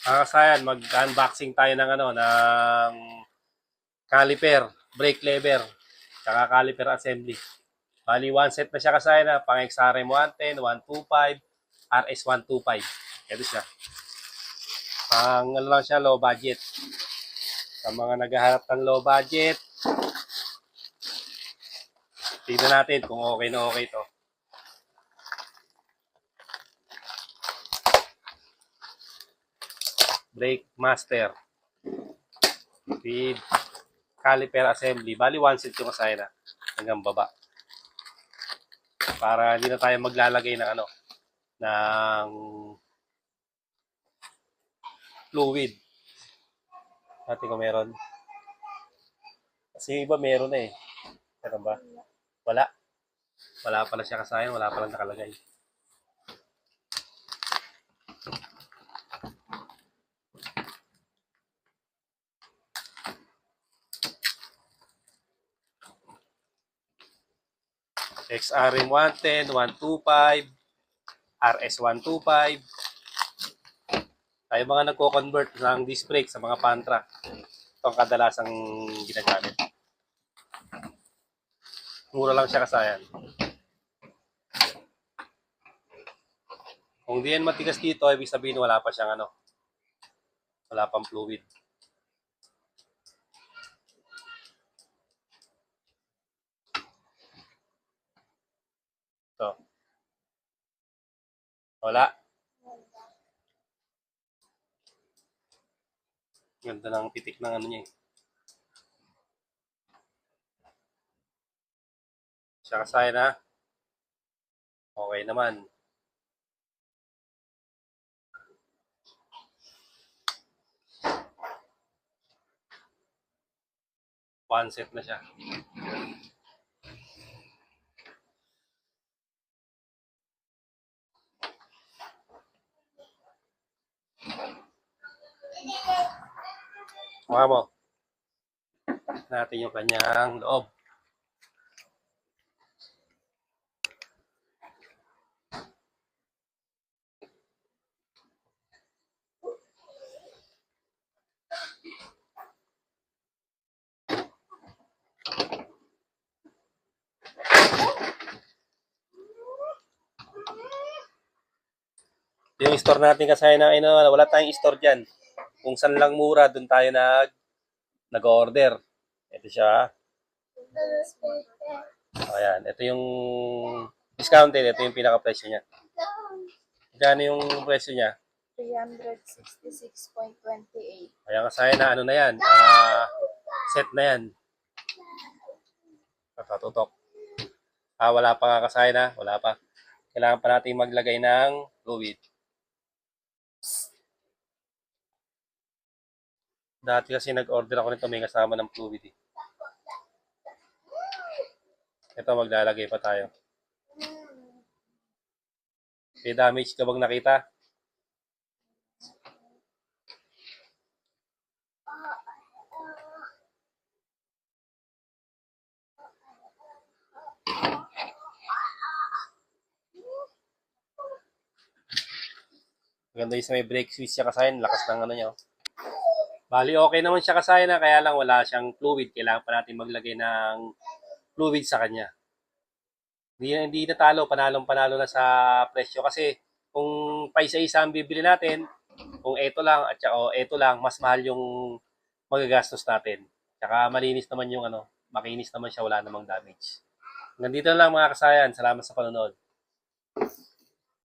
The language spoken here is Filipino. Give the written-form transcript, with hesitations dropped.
Kasayan, mag-unboxing tayo ng caliper, brake lever, tsaka caliper assembly. Bali, one set na siya kasayan na pang XRM 110, 125, RS 125. Ito siya. Pang lang siya, low budget. Sa mga naghahanap ng low budget, tignan natin kung okay na okay to. Brake master with caliper assembly. Bali, one set yung kasaya na hanggang baba. Para hindi na tayo maglalagay ng ng fluid. Natin kung meron. Kasi yung iba meron na eh. Meron ba? Wala. Wala pala siya kasayan. Wala pala nakalagay. XRM 110, 125, RS 125. Tayo mga nagko-convert ng disc brake sa mga pantra. Ito ang kadalasang ginagamit. Mura lang siya kasayan. Kung di yan matigas dito, ibig sabihin wala pa siyang wala pang fluid. Ito. Wala. Ganda ng pitik ng niya eh. Siya kasayan na. Okay naman. One set na siya. Mga mo. Natin yung kanyang loob. Yung store natin kasi na wala tayong store diyan. Kung saan lang mura, doon tayo nag-order. Ito siya. Ayan, ito yung discounted, ito yung pinaka-presyo niya. Magkano yung presyo niya? 366.28. Kaya kasi na na yan. Set na yan. Tutok. Wala pa nga kasaya na. Wala pa. Kailangan pa natin maglagay ng fluid. Dati kasi nag-order ako nito, may kasama ng fluid eh. Ito, maglalagay pa tayo. May damage ka bang nakita? Maganda yung sa may brake switch siya kasayan. Lakas ng niya. Bali, okay naman siya kasayan na. Kaya lang wala siyang fluid. Kailangan pa natin maglagay ng fluid sa kanya. Hindi natalo. Panalong-panalo na sa presyo. Kasi kung paisa-isa ang bibili natin, kung ito lang at saka ito lang, mas mahal yung magagastos natin. Tsaka malinis naman yung makinis naman siya. Wala namang damage. Nandito na lang mga kasayan. Salamat sa panonood.